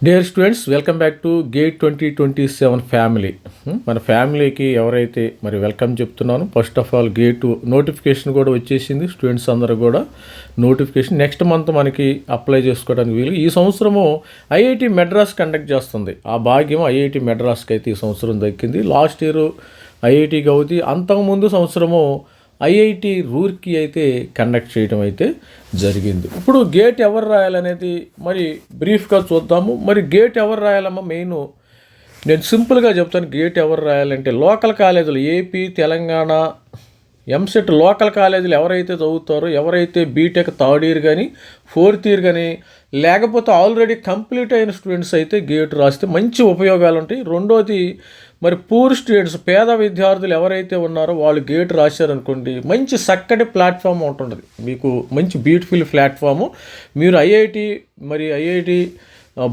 Dear students, welcome back to gate 2027 family. మన ఫ్యామిలీకి ఎవరైతే మరి వెల్కమ్ చెప్తున్నాను. First of all gate notification కూడా వచ్చేసింది. స్టూడెంట్స్ అందరూ కూడా నోటిఫికేషన్ నెక్స్ట్ మంత్ మనకి అప్లై చేసుకోవడానికి వీలు. ఈ సంవత్సరము ఐఐటి మెడ్రాస్ కండక్ట్ చేస్తుంది. ఆ భాగ్యం ఐఐటి మెడ్రాస్కి అయితే ఈ సంవత్సరం దక్కింది. లాస్ట్ ఇయర్ ఐఐటి గౌహతి, అంతకుముందు సంవత్సరము ఐఐటి రూర్కీ అయితే కండక్ట్ చేయడం అయితే జరిగింది. ఇప్పుడు గేట్ ఎవరు రాయాలనేది మరి బ్రీఫ్గా చూద్దాము. మరి గేట్ ఎవరు రాయాలమ్మా? మెయిన్ నేను సింపుల్గా చెప్తాను. గేట్ ఎవరు రాయాలంటే లోకల్ కాలేజీలు, ఏపీ, తెలంగాణ, ఎంసెట్ లోకల్ కాలేజీలు ఎవరైతే చదువుతారో, ఎవరైతే బీటెక్ థర్డ్ ఇయర్ కానీ ఫోర్త్ ఇయర్ కానీ లేకపోతే ఆల్రెడీ కంప్లీట్ అయిన స్టూడెంట్స్ అయితే గేట్ రాస్తే మంచి ఉపయోగాలు ఉంటాయి. రెండోది, మరి పూర్ స్టూడెంట్స్, పేద విద్యార్థులు ఎవరైతే ఉన్నారో వాళ్ళు గేట్ రాశారనుకోండి, మంచి చక్కటి ప్లాట్ఫామ్ ఉంటుంది మీకు, మంచి బ్యూటిఫుల్ ప్లాట్ఫాము. మీరు ఐఐటి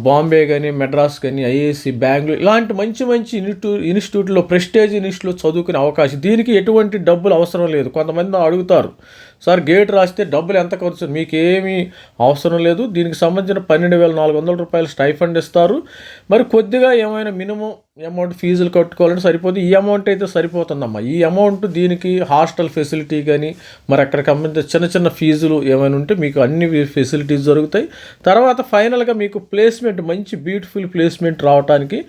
బాంబే కానీ, మెడ్రాస్ కానీ, ఐఐసి బెంగళూరు ఇలాంటి మంచి మంచి ఇన్స్టిట్యూట్లో, ప్రెస్టేజ్ ఇన్స్టిట్యూట్లో చదువుకునే అవకాశం. దీనికి ఎటువంటి డబ్బులు అవసరం లేదు. కొంతమంది అడుగుతారు, సార్ గేట్ రాస్తే డబ్బులు ఎంత ఖర్చు? మీకు ఏమీ అవసరం లేదు. దీనికి సంబంధించిన 12,400 రూపాయలు స్టైఫండ్ ఇస్తారు. మరి కొద్దిగా ఏమైనా మినిమం అమౌంట్ ఫీజులు కట్టుకోవాలంటే సరిపోతుంది. ఈ అమౌంట్ అయితే సరిపోతుందమ్మా. ఈ అమౌంట్ దీనికి హాస్టల్ ఫెసిలిటీ కానీ, మరి అక్కడ సంబంధించిన చిన్న చిన్న ఫీజులు ఏమైనా ఉంటే మీకు అన్ని ఫెసిలిటీస్ జరుగుతాయి. తర్వాత ఫైనల్గా మీకు ప్లేస్మెంట్, మంచి బ్యూటిఫుల్ ప్లేస్మెంట్ రావడానికి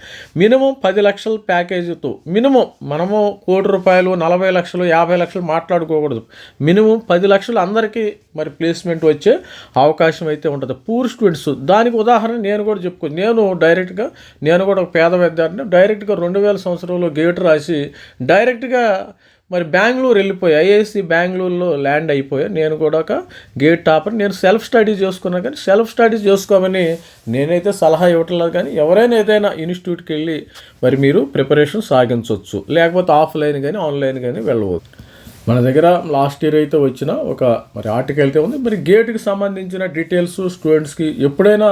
మినిమం 10 లక్షల ప్యాకేజీతో, మినిమం మనము 1 కోటి రూపాయలు, 40 లక్షలు, 50 లక్షలు మాట్లాడుకోకూడదు. మినిమం 10 లక్షలు అందరికీ మరి ప్లేస్మెంట్ వచ్చే అవకాశం అయితే ఉంటుంది. పూర్ స్టూడెంట్స్ దానికి ఉదాహరణ నేను కూడా చెప్పుకోను. నేను కూడా ఒక పేద విద్యార్థిని. డైరెక్ట్గా 2000 సంవత్సరంలో గేట్ రాసి డైరెక్ట్గా మరి బెంగళూరు వెళ్ళిపోయి ఐఐసి బెంగళూరులో ల్యాండ్ అయిపోయా. నేను కూడా ఒక గేట్ టాపర్. నేను సెల్ఫ్ స్టడీ చేసుకున్నాను, కానీ సెల్ఫ్ స్టడీ చేసుకోమని నేనైతే సలహా ఇవ్వట్లేదు. కానీ ఎవరైనా ఏదైనా ఇన్స్టిట్యూట్కి వెళ్ళి మరి మీరు ప్రిపరేషన్ సాగించవచ్చు, లేకపోతే ఆఫ్లైన్ కానీ ఆన్లైన్ కానీ వెళ్ళవచ్చు. మన దగ్గర లాస్ట్ ఇయర్ అయితే వచ్చిన ఒక మరి ఆర్టికల్ అయితే ఉంది. మరి గేట్కి సంబంధించిన డీటెయిల్స్ స్టూడెంట్స్కి ఎప్పుడైనా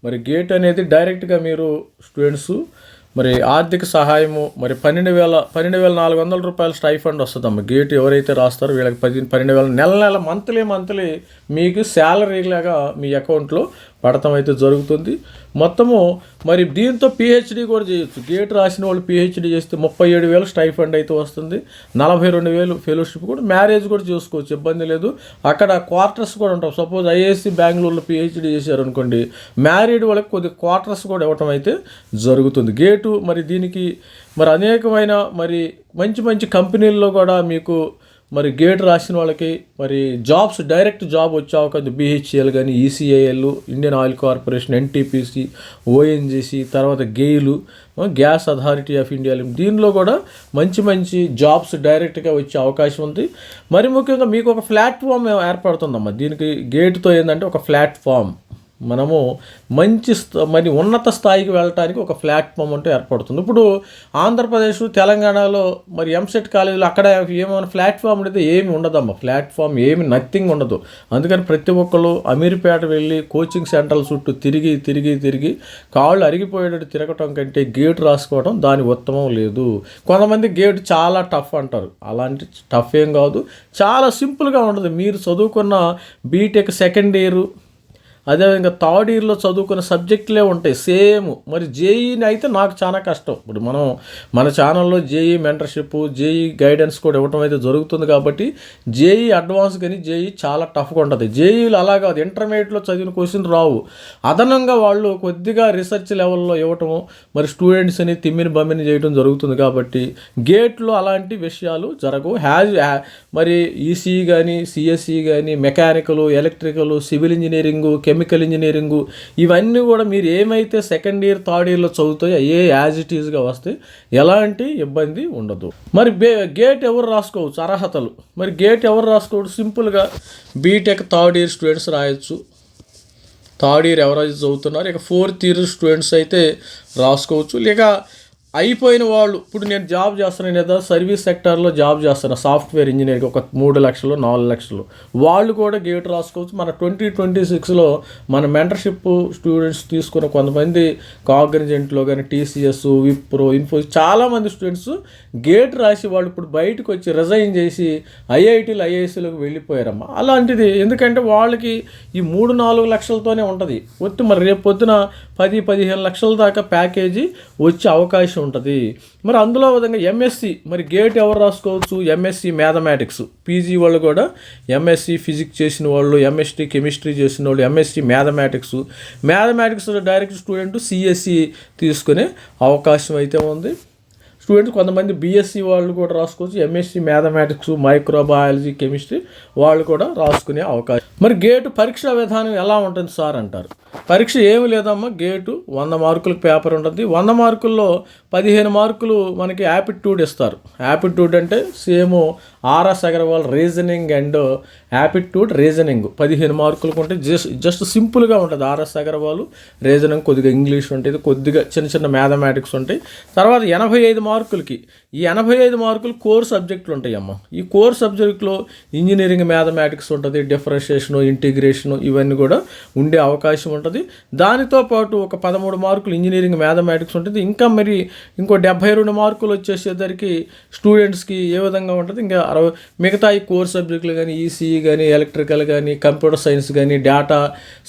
మరి గేట్ అనేది డైరెక్ట్గా మీరు స్టూడెంట్స్ మరి ఆర్థిక సహాయము మరి 12,400 రూపాయల స్టైఫండ్ వస్తుందమ్మా. గేట్ ఎవరైతే రాస్తారో వీళ్ళకి 12,000 నెల మంత్లీ మీకు శాలరీ లాగా మీ అకౌంట్లో పడటం అయితే జరుగుతుంది. మొత్తము మరి దీంతో పిహెచ్డి కూడా చేయొచ్చు. గేట్ రాసిన వాళ్ళు పిహెచ్డి చేస్తే 37,000 స్టైఫండ్ అయితే వస్తుంది. 42,000 ఫెలోషిప్ కూడా, మ్యారేజ్ కూడా చేసుకోవచ్చు, ఇబ్బంది లేదు. అక్కడ క్వార్టర్స్ కూడా ఉంటాం. సపోజ్ ఐఐసి బెంగళూరులో పిహెచ్డి చేశారనుకోండి, మ్యారీడ్ వాళ్ళకి కొద్ది క్వార్టర్స్ కూడా ఇవ్వటం అయితే జరుగుతుంది. గేటు మరి దీనికి మరి అనేకమైన మరి మంచి కంపెనీల్లో కూడా మీకు మరి గేట్ రాసిన వాళ్ళకి మరి జాబ్స్, డైరెక్ట్ జాబ్ వచ్చే అవకాశం. బిహెచ్ఎల్ కానీ, ECIL, Indian Oil Corporation, NTPC, ONGC, తర్వాత GAIL, gas authority of India, దీనిలో కూడా మంచి జాబ్స్ డైరెక్ట్గా వచ్చే అవకాశం ఉంది. మరి ముఖ్యంగా మీకు ఒక ప్లాట్ఫామ్ ఏర్పడుతుందమ్మా. దీనికి గేట్తో ఏంటంటే ఒక ప్లాట్ఫామ్, మనము మరి ఉన్నత స్థాయికి వెళ్ళటానికి ఒక ప్లాట్ఫామ్ అంటే ఏర్పడుతుంది. ఇప్పుడు ఆంధ్రప్రదేశ్, తెలంగాణలో మరి ఎంసెట్ కాలేజీలో అక్కడ ఏమైనా ప్లాట్ఫామ్ ఉండేది? ఏమి ఉండదమ్మా. ప్లాట్ఫామ్ నథింగ్ ఉండదు. అందుకని ప్రతి ఒక్కళ్ళు అమీర్పేట వెళ్ళి కోచింగ్ సెంటర్ల చుట్టూ తిరిగి కాళ్ళు అరిగిపోయేటట్టు తిరగటం కంటే గేట్ రాసుకోవడం దాని ఉత్తమం లేదు. కొంతమంది గేట్ చాలా టఫ్ అంటారు. అలాంటి టఫ్ ఏం కాదు, చాలా సింపుల్గా ఉండదు. మీరు చదువుకున్న బీటెక్ సెకండ్ ఇయర్, అదేవిధంగా థర్డ్ ఇయర్లో చదువుకునే సబ్జెక్టులే ఉంటాయి సేమ్. మరి జేఈని అయితే నాకు చాలా కష్టం. ఇప్పుడు మన ఛానల్లో జేఈ మెంటర్షిప్, జేఈ గైడెన్స్ కూడా ఇవ్వటం అయితే జరుగుతుంది. కాబట్టి జేఈ అడ్వాన్స్ కానీ జేఈ చాలా టఫ్గా ఉంటుంది. జేఈలు అలా కాదు, ఇంటర్మీడియట్లో చదివిన క్వశ్చన్ రావు. అదనంగా వాళ్ళు కొద్దిగా రీసెర్చ్ లెవెల్లో ఇవ్వటము, మరి స్టూడెంట్స్ని బమ్మిని చేయడం జరుగుతుంది. కాబట్టి గేట్లో అలాంటి విషయాలు జరగవు. మరి ఈసీఈ కానీ, సిఎస్ఈ కానీ, mechanical, electrical, civil engineering, chemical engineering, ఇవన్నీ కూడా మీరు ఏమైతే సెకండ్ ఇయర్ థర్డ్ ఇయర్లో చదువుతాయో యాజ్ ఇట్ ఈజ్గా వస్తాయి. ఎలాంటి ఇబ్బంది ఉండదు. మరి గేట్ ఎవరు రాసుకోవచ్చు? అర్హతలు. మరి గేట్ ఎవరు రాసుకోవచ్చు? సింపుల్గా బీటెక్ థర్డ్ ఇయర్ స్టూడెంట్స్ రాయొచ్చు. థర్డ్ ఇయర్ ఎవరైతే చదువుతున్నారో, ఇక ఫోర్త్ ఇయర్ స్టూడెంట్స్ అయితే రాసుకోవచ్చు. లేక అయిపోయిన వాళ్ళు ఇప్పుడు నేను జాబ్ చేస్తున్నాను లేదా సర్వీస్ సెక్టార్లో జాబ్ చేస్తాను సాఫ్ట్వేర్ ఇంజనీర్కి ఒక 3 లక్షలు 4 లక్షలు వాళ్ళు కూడా గేట్ రాసుకోవచ్చు. మన 2026లో మన మెంటర్షిప్ స్టూడెంట్స్ తీసుకున్న కొంతమంది కాగ్నిజెంట్లో కానీ టీసీఎస్, విప్రో, ఇన్ఫోసిస్ చాలామంది స్టూడెంట్స్ గేట్ రాసి వాళ్ళు ఇప్పుడు బయటకు వచ్చి రిజైన్ చేసి ఐఐటీలు ఐఐఎస్లోకి వెళ్ళిపోయారమ్మా. అలాంటిది ఎందుకంటే వాళ్ళకి ఈ 3-4 లక్షలతోనే ఉంటుంది. మరి రేపు పొద్దున 10-15 లక్షల దాకా ప్యాకేజీ వచ్చే అవకాశం ఉంటుంది. మరి అందులో విధంగా ఎంఎస్సి మరి గేట్ ఎవరు రాసుకోవచ్చు? ఎంఎస్సి మ్యాథమెటిక్స్ పీజీ వాళ్ళు కూడా ఎంఎస్సి ఫిజిక్స్ చేసిన వాళ్ళు, ఎంఎస్సి కెమిస్ట్రీ చేసిన వాళ్ళు, MSc mathematics direct student CSC తీసుకునే అవకాశం అయితే ఉంది. స్టూడెంట్స్ కొంతమంది బీఎస్సీ వాళ్ళు కూడా రాసుకోవచ్చు. ఎంఎస్సి మ్యాథమెటిక్స్, మైక్రోబయాలజీ, కెమిస్ట్రీ వాళ్ళు కూడా రాసుకునే అవకాశం. మరి గేటు పరీక్ష విధానం ఎలా ఉంటుంది సార్ అంటారు. పరీక్ష ఏమి లేదమ్మా, గేటు 100 మార్కులకు పేపర్ ఉంటుంది. 100 మార్కుల్లో 15 మార్కులు మనకి యాప్టిట్యూడ్ ఇస్తారు. యాప్టిట్యూడ్ అంటే same RS Agarwal reasoning and aptitude reasoning 15 మార్కులకు ఉంటే జస్ట్ సింపుల్గా ఉంటుంది. ఆర్ఎస్ అగర్వాల్ రీజనింగ్, కొద్దిగా ఇంగ్లీష్ ఉంటుంది, కొద్దిగా చిన్న మ్యాథమెటిక్స్ ఉంటాయి. తర్వాత 85 మార్కులకి ఈ 85 మార్కులు కోర్ సబ్జెక్టులు ఉంటాయి అమ్మ. ఈ కోర్ సబ్జెక్టులో ఇంజనీరింగ్ మ్యాథమెటిక్స్ ఉంటుంది, డిఫరెన్షియేషను, ఇంటిగ్రేషను ఇవన్నీ కూడా ఉండే అవకాశం ఉంటుంది. దానితో పాటు ఒక 13 మార్కులు ఇంజనీరింగ్ మ్యాథమెటిక్స్ ఉంటుంది. ఇంకా మరి ఇంకో 72 మార్కులు వచ్చేసేసరికి స్టూడెంట్స్కి ఏ విధంగా ఉంటుంది, ఇంకా మిగతా ఈ కోర్ సబ్జెక్టులు కానీ ఈసీఈ కానీ ఎలక్ట్రికల్ కానీ కంప్యూటర్ సైన్స్ కానీ data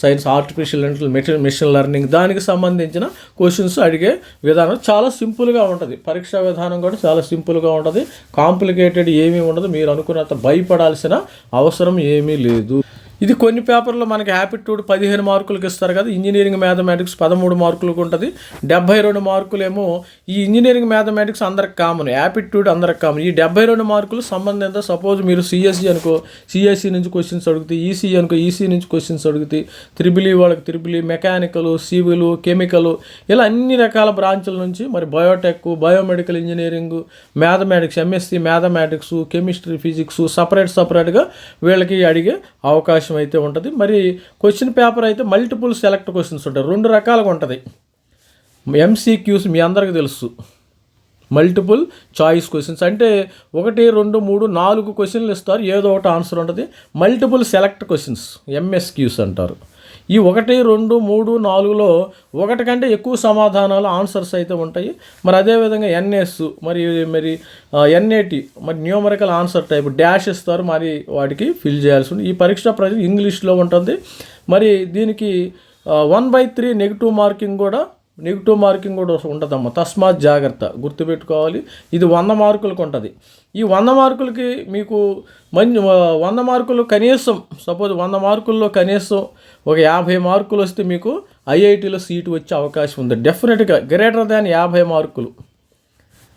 science, artificial intelligence, machine learning దానికి సంబంధించిన క్వశ్చన్స్ అడిగే విధానం చాలా సింపుల్గా ఉంటుంది. పరీక్షా విధానం కూడా చాలా సింపుల్గా ఉంటుంది. కాంప్లికేటెడ్ ఏమీ ఉండదు. మీరు అనుకున్నంత భయపడాల్సిన అవసరం ఏమీ లేదు. ఇది కొన్ని పేపర్లో మనకి యాప్టిట్యూడ్ 15 మార్కులకు ఇస్తారు కదా. ఇంజనీరింగ్ మ్యాథమెటిక్స్ 13 మార్కులకు ఉంటుంది. 72 మార్కులేమో ఈ ఇంజనీరింగ్ మ్యాథమెటిక్స్ అందరికి కామన్, యాప్టిట్యూడ్ అందరికి కామన్. ఈ 72 మార్కులు సంబంధించిన సపోజ్ మీరు సిఎస్సి అనుకో, సిఎస్సి నుంచి క్వశ్చన్స్ అడుగుతాయి, ఈసీ అనుకో, ఈసీ నుంచి క్వశ్చన్స్ అడుగుతాయి, త్రిబుల్ వాళ్ళకి త్రిబుల్, మెకానికల్, సివిల్, కెమికల్ ఇలా అన్ని రకాల బ్రాంచుల నుంచి మరి Biotech, biomedical engineering, mathematics, MSc mathematics, chemistry, physics సపరేట్గా వీళ్ళకి అడిగే అవకాశం అయితే ఉంటుంది. మరి క్వశ్చన్ పేపర్ అయితే మల్టిపుల్ సెలెక్ట్ క్వశ్చన్స్ ఉంటాయి. 2 రకాలుగా ఉంటుంది. ఎంసీక్యూస్ మీ అందరికీ తెలుసు, మల్టిపుల్ చాయిస్ క్వశ్చన్స్ అంటే 1, 2, 3, 4 క్వశ్చన్లు ఇస్తారు, ఏదో ఒకటి ఆన్సర్ ఉంటుంది. మల్టిపుల్ సెలెక్ట్ క్వశ్చన్స్ ఎంఎస్క్యూస్ అంటారు. ఈ 1, 2, 3, 4లో ఒకటి కంటే ఎక్కువ సమాధానాలు ఆన్సర్స్ అయితే ఉంటాయి. మరి అదేవిధంగా ఎన్ఎస్ మరి ఎన్ఏటి మరి న్యూమరికల్ ఆన్సర్ టైప్ డాష్ ఇస్తారు, మరి వాటికి ఫిల్ చేయాల్సి ఉంది. ఈ పరీక్ష ఇంగ్లీష్లో ఉంటుంది. మరి దీనికి 1/3 నెగిటివ్ మార్కింగ్ కూడా ఉంటుందమ్మా. తస్మాత్ జాగ్రత్త గుర్తుపెట్టుకోవాలి. ఇది 100 మార్కులకు ఉంటుంది. ఈ 100 మార్కులకి మీకు 100 మార్కులు కనీసం సపోజ్ 100 మార్కుల్లో కనీసం ఒక 50 మార్కులు వస్తే మీకు ఐఐటీలో సీటు వచ్చే అవకాశం ఉంది డెఫినెట్గా. గ్రేటర్ దాన్ 50 మార్కులు.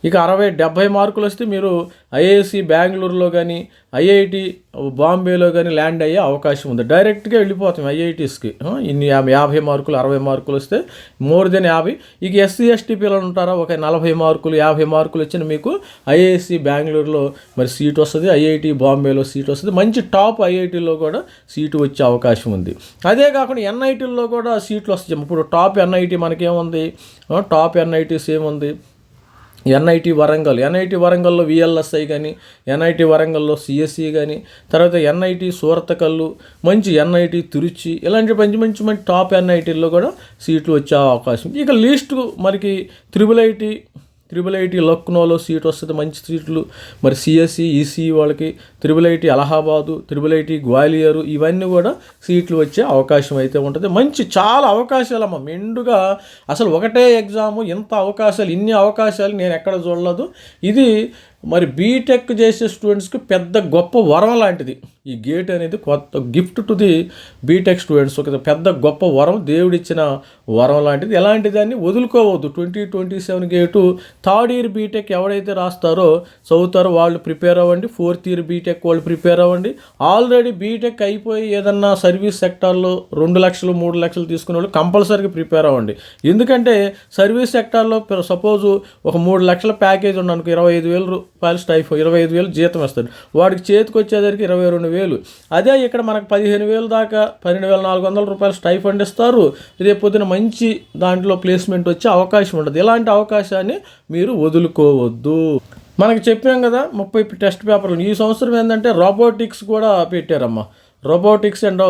ఇక 60-70 మార్కులు వస్తే మీరు ఐఐఎస్సి బెంగళూరులో కానీ ఐఐటి బాంబేలో కానీ ల్యాండ్ అయ్యే అవకాశం ఉంది. డైరెక్ట్గా వెళ్ళిపోతాం ఐఐటీస్కి. ఇన్ని 50 మార్కులు 60 మార్కులు వస్తే మోర్ దెన్ 50. ఇక ఎస్సీ ఎస్టీ పిల్లలు ఉంటారా, ఒక 40 మార్కులు 50 మార్కులు వచ్చిన మీకు ఐఐఎస్సి బెంగళూరులో మరి సీట్ వస్తుంది, ఐఐటి బాంబేలో సీట్ వస్తుంది. మంచి టాప్ ఐఐటీలో కూడా సీటు వచ్చే అవకాశం ఉంది. అదే కాకుండా ఎన్ఐటీల్లో కూడా సీట్లు వస్తాయి. ఇప్పుడు టాప్ ఎన్ఐటి మనకేముంది, టాప్ ఎన్ఐటీస్ ఏముంది, ఎన్ఐటి వరంగల్లో విఎల్ఎస్ఐ కానీ, ఎన్ఐటి వరంగల్లో సిఎస్సి కానీ, తర్వాత ఎన్ఐటి సూరతకల్లు, మంచి ఎన్ఐటి తిరుచి ఇలాంటి మంచి టాప్ ఎన్ఐటీల్లో కూడా సీట్లు వచ్చే అవకాశం. ఇక లీస్ట్ మనకి త్రిబుల్ ఐటీ లక్నోలో సీట్ వస్తుంది, మంచి సీట్లు. మరి సిఎస్సి ఈసీఈ వాళ్ళకి triple IT Allahabad, triple IT Gwalior ఇవన్నీ కూడా సీట్లు వచ్చే అవకాశం అయితే ఉంటుంది. మంచి చాలా అవకాశాలమ్మ మెండుగా. అసలు ఒకటే ఎగ్జాము ఇంత అవకాశాలు, ఇన్ని అవకాశాలు నేను ఎక్కడ చూడలేదు. ఇది మరి బీటెక్ చేసే స్టూడెంట్స్కి పెద్ద గొప్ప వరం లాంటిది. ఈ గేట్ అనేది కొత్త gift to the BTech students. ఒక పెద్ద గొప్ప వరం, దేవుడిచ్చిన వరం లాంటిది. ఎలాంటి దాన్ని వదులుకోవద్దు. 2027 గేటు 3rd ఇయర్ బీటెక్ ఎవరైతే చదువుతారో వాళ్ళు ప్రిపేర్ అవ్వండి. 4th ఇయర్ బీటెక్ వాళ్ళు ప్రిపేర్ అవ్వండి. ఆల్రెడీ బీటెక్ అయిపోయి ఏదన్నా సర్వీస్ సెక్టార్లో 2 లక్షలు 3 లక్షలు తీసుకునే వాళ్ళు కంపల్సరీగా ప్రిపేర్ అవ్వండి. ఎందుకంటే సర్వీస్ సెక్టార్లో సపోజు ఒక 3 లక్షల ప్యాకేజ్ ఉన్నాను, 25,000 రూపాయలు స్టైఫండ్, 25,000 జీతం ఇస్తాడు. వాడికి చేతికి వచ్చేసరికి 22,000. అదే ఇక్కడ మనకు 15,000 దాకా 12,400 రూపాయలు స్టైఫండ్ ఇస్తారు. రేపు పొద్దున మంచి దాంట్లో ప్లేస్మెంట్ వచ్చే అవకాశం ఉంటుంది. ఇలాంటి అవకాశాన్ని మీరు వదులుకోవద్దు. మనకి చెప్పాం కదా 30 టెస్ట్ పేపర్లు. ఈ సంవత్సరం ఏంటంటే రోబోటిక్స్ కూడా పెట్టారమ్మా. రోబోటిక్స్ అండ్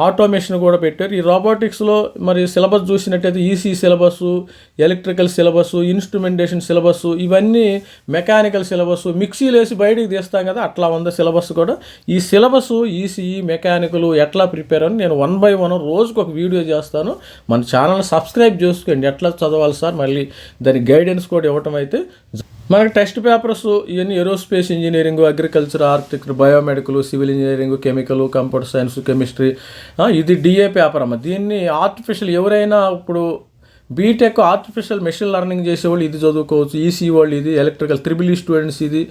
ఆటోమేషన్ కూడా పెట్టారు. ఈ రోబోటిక్స్లో మరి సిలబస్ చూసినట్టయితే EC syllabus, electrical syllabus, instrumentation syllabus, ఇవన్నీ మెకానికల్ సిలబస్ మిక్సీలు వేసి బయటికి తీస్తాం కదా, అట్లా ఉంది సిలబస్ కూడా. ఈ సిలబస్ ఈసీఈ మెకానికల్ ఎట్లా ప్రిపేర్ అని నేను 1 by 1 రోజుకు ఒక వీడియో చేస్తాను. మన ఛానల్ని సబ్స్క్రైబ్ చేసుకోండి. ఎట్లా చదవాలి సార్, మళ్ళీ దాని గైడెన్స్ కూడా ఇవ్వటం అయితే. మనకి టెస్ట్ పేపర్స్ ఇవన్నీ aerospace engineering, agriculture, architecture, biomedical, civil engineering, chemical, computer science, chemistry, ఇది డిఏ పేపర్ అమ్మ. దీన్ని ఆర్టిఫిషియల్ ఎవరైనా ఇప్పుడు బీటెక్ ఆర్టిఫిషియల్ మెషిన్ లెర్నింగ్ చేసేవాళ్ళు ఇది చదువుకోవచ్చు. ఈసీ వాళ్ళు ఇది, ఎలక్ట్రికల్ EEE స్టూడెంట్స్ ఇది,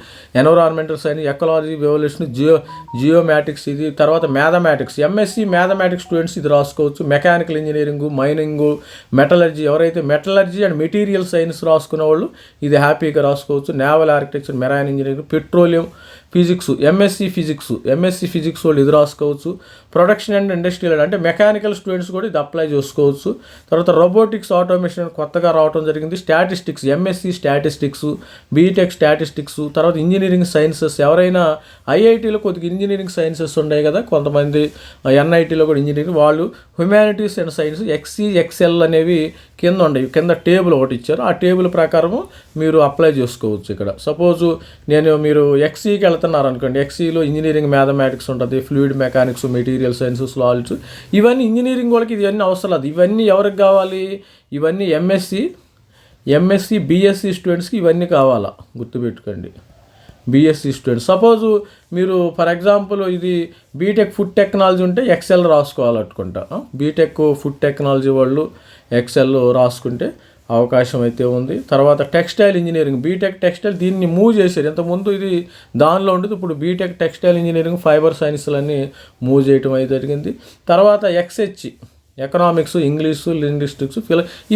ఎన్విరాన్మెంటల్ సైన్స్, ఎకలాజీ, ఎవల్యూషన్, జియోమాటిక్స్ ఇది, తర్వాత మ్యాథమెటిక్స్, ఎంఎస్సి మ్యాథమెటిక్స్ స్టూడెంట్స్ ఇది రాసుకోవచ్చు. మెకానికల్ ఇంజనీరింగ్, మైనింగ్, మెటలర్జీ, ఎవరైతే మెటలర్జీ అండ్ మెటీరియల్ సైన్స్ రాసుకునే వాళ్ళు ఇది హ్యాపీగా రాసుకోవచ్చు. Naval architecture, marine engineering, petroleum physics, MSc physics వాళ్ళు ఇది రాసుకోవచ్చు. ప్రొడక్షన్ అండ్ ఇండస్ట్రియల్ అంటే మెకానికల్ స్టూడెంట్స్ కూడా ఇది అప్లై చేసుకోవచ్చు. తర్వాత రోబోటిక్స్, ఆటోమేషన్ కొత్తగా రావడం జరిగింది. Statistics, MSc statistics, BTech statistics, తర్వాత ఇంజనీరింగ్ సైన్సెస్, ఎవరైనా ఐఐటీలో కొద్దిగా ఇంజనీరింగ్ సైన్సెస్ ఉన్నాయి కదా, కొంతమంది ఎన్ఐటీలో కూడా ఇంజనీరింగ్, వాళ్ళు హ్యుమానిటీస్ అండ్ సైన్స్, ఎక్సీ, ఎక్సెల్ అనేవి కింద ఉండేవి. కింద టేబుల్ ఒకటి ఇచ్చారు. ఆ టేబుల్ ప్రకారము మీరు అప్లై చేసుకోవచ్చు. ఇక్కడ సపోజు మీరు ఎక్సీకి వెళ్తున్నారు అనుకోండి, ఎక్సీలో ఇంజనీరింగ్ మ్యాథమెటిక్స్ ఉంటుంది, fluid mechanics, material science, solids, ఇవన్నీ ఇంజనీరింగ్ వాళ్ళకి ఇవన్నీ అవసరం లేదు. ఇవన్నీ ఎవరికి కావాలి? ఇవన్నీ ఎంఎస్సి బీఎస్సీ స్టూడెంట్స్కి ఇవన్నీ కావాలా, గుర్తుపెట్టుకోండి. బీఎస్సీ స్టూడెంట్స్ సపోజు మీరు ఫర్ ఎగ్జాంపుల్ ఇది బీటెక్ ఫుడ్ టెక్నాలజీ ఉంటే ఎక్సెల్ రాసుకోవాలనుకుంటా. బీటెక్ ఫుడ్ టెక్నాలజీ వాళ్ళు ఎక్సెల్ రాసుకుంటే అవకాశం అయితే ఉంది. తర్వాత టెక్స్టైల్ ఇంజనీరింగ్, బీటెక్ టెక్స్టైల్, దీన్ని మూవ్ చేశారు. ఇంతకుముందు ఇది దానిలో ఉండేది, ఇప్పుడు బీటెక్ టెక్స్టైల్ ఇంజనీరింగ్, ఫైబర్ సైన్స్లన్నీ మూవ్ చేయటం అయితే జరిగింది. తర్వాత ఎక్స్హెచ్, ఎకనామిక్స్, ఇంగ్లీషు, లింగ్విస్టిక్స్,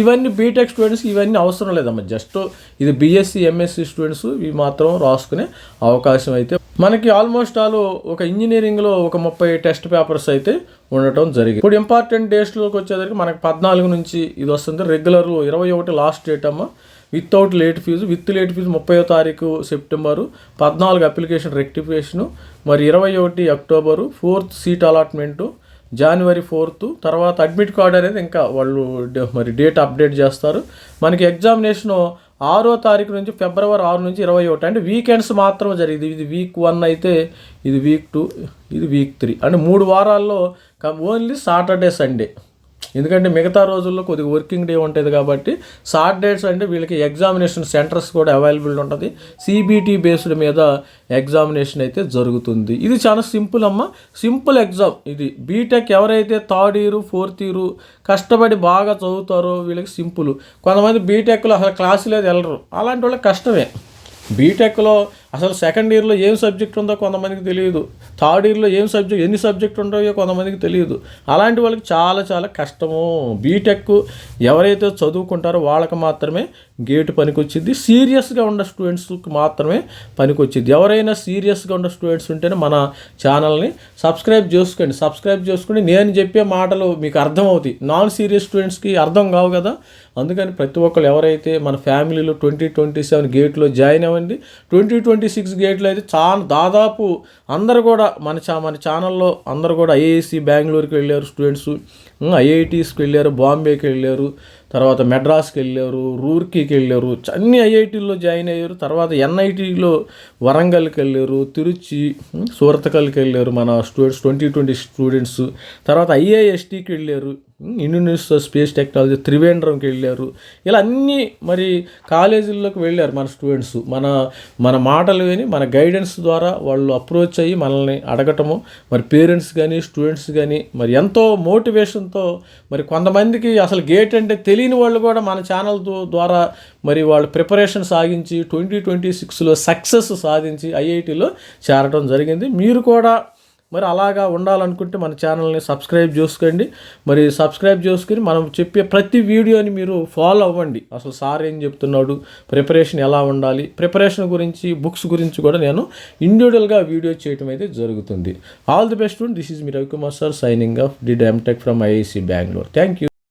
ఇవన్నీ బీటెక్ స్టూడెంట్స్కి ఇవన్నీ అవసరం లేదమ్మా. జస్ట్ ఇది బీఎస్సీ, ఎంఎస్సీ స్టూడెంట్స్ ఇవి మాత్రం రాసుకునే అవకాశం అయితే మనకి ఆల్మోస్ట్ ఒక ఇంజనీరింగ్లో ఒక 30 టెస్ట్ పేపర్స్ అయితే ఉండటం జరిగింది. ఇప్పుడు ఇంపార్టెంట్ డేట్స్లోకి వచ్చేసరికి మనకి 14 నుంచి ఇది వస్తుంది. రెగ్యులర్ 21 లాస్ట్ డేట్ అమ్మ. విత్ లేట్ ఫీజు 30వ తారీఖు సెప్టెంబరు, 14 అప్లికేషన్ రెక్టిఫికేషను, మరి 21 October, 4th seat allotment, January 4th. తర్వాత అడ్మిట్ కార్డ్ అనేది ఇంకా వాళ్ళు మరి డేట్ అప్డేట్ చేస్తారు. మనకి ఎగ్జామినేషను 6వ తారీఖు నుంచి February 6 నుంచి 21, అంటే వీకెండ్స్ మాత్రం జరిగింది. ఇది week 1 అయితే, ఇది week 2, ఇది week 3, అంటే 3 వారాల్లో ఓన్లీ సాటర్డే సండే. ఎందుకంటే మిగతా రోజుల్లో కొద్దిగా వర్కింగ్ డే ఉంటుంది కాబట్టి సాటర్డేస్ అంటే వీళ్ళకి ఎగ్జామినేషన్ సెంటర్స్ కూడా అవైలబుల్ ఉంటుంది. సిబిటి బేస్డ్ మీద ఎగ్జామినేషన్ అయితే జరుగుతుంది. ఇది చాలా సింపుల్ అమ్మ, సింపుల్ ఎగ్జామ్ ఇది. బీటెక్ ఎవరైతే 3rd year 4th year కష్టపడి బాగా చదువుతారో వీళ్ళకి సింపుల్. కొంతమంది బీటెక్లో అసలు క్లాసులేదు వెళ్ళరు, అలాంటి వాళ్ళకి కష్టమే. బీటెక్లో అసలు 2nd yearలో ఏం సబ్జెక్ట్ ఉందో కొంతమందికి తెలియదు, 3rd yearలో ఎన్ని సబ్జెక్ట్ ఉంటాయో కొంతమందికి తెలియదు. అలాంటి వాళ్ళకి చాలా చాలా కష్టము. బీటెక్ ఎవరైతే చదువుకుంటారో వాళ్ళకి మాత్రమే గేటు పనికొచ్చింది. సీరియస్గా ఉన్న స్టూడెంట్స్కి మాత్రమే పనికొచ్చింది. ఎవరైనా సీరియస్గా ఉన్న స్టూడెంట్స్ ఉంటేనే మన ఛానల్ని సబ్స్క్రైబ్ చేసుకుని నేను చెప్పే మాటలు మీకు అర్థమవుతాయి. నాన్ సీరియస్ స్టూడెంట్స్కి అర్థం కావు కదా. అందుకని ప్రతి ఒక్కరు ఎవరైతే మన ఫ్యామిలీలో 2027 గేట్లో జాయిన్ అవ్వండి. 2026 గేట్లో అయితే దాదాపు అందరు కూడా మన ఛానల్లో అందరు కూడా ఐఐసి బెంగళూరుకి వెళ్ళారు స్టూడెంట్స్, ఐఐటీస్కి వెళ్ళారు, బాంబేకి వెళ్ళారు, తర్వాత మెడ్రాస్కి వెళ్ళారు, రూర్కీకి వెళ్ళారు, అన్ని ఐఐటీల్లో జాయిన్ అయ్యారు. తర్వాత ఎన్ఐటీలో వరంగల్కి వెళ్ళారు, తిరుచి, సూరత్కల్కి వెళ్ళారు మన స్టూడెంట్స్ 2020 స్టూడెంట్స్. తర్వాత ఐఐఎస్టీకి వెళ్ళారు, Indian Institute of Space Technology త్రివేంద్రంకి వెళ్ళారు. ఇలా అన్ని మరి కాలేజీల్లోకి వెళ్ళారు మన స్టూడెంట్స్. మన మాటలు విని మన గైడెన్స్ ద్వారా వాళ్ళు అప్రోచ్ అయ్యి మనల్ని అడగటము, మరి పేరెంట్స్ కానీ స్టూడెంట్స్ కానీ మరి ఎంతో మోటివేషన్తో, మరి కొంతమందికి అసలు గేట్ అంటే తెలియని వాళ్ళు కూడా మన ఛానల్ ద్వారా మరి వాళ్ళు ప్రిపరేషన్ సాగించి 2026లో సక్సెస్ సాధించి ఐఐటీలో చేరడం జరిగింది. మీరు కూడా మరి అలాగా ఉండాలనుకుంటే మన ఛానల్ని సబ్స్క్రైబ్ చేసుకోండి. మరి సబ్స్క్రైబ్ చేసుకుని మనం చెప్పే ప్రతి వీడియోని మీరు ఫాలో అవ్వండి. అసలు సార్ ఏం చెప్తున్నాడు, ప్రిపరేషన్ ఎలా ఉండాలి, ప్రిపరేషన్ గురించి, బుక్స్ గురించి కూడా నేను ఇండివిజువల్గా వీడియో చేయడం అయితే జరుగుతుంది. All the best. This is me Ravikumar sir signing off. Did MTech from IISc Bengaluru. Thank you.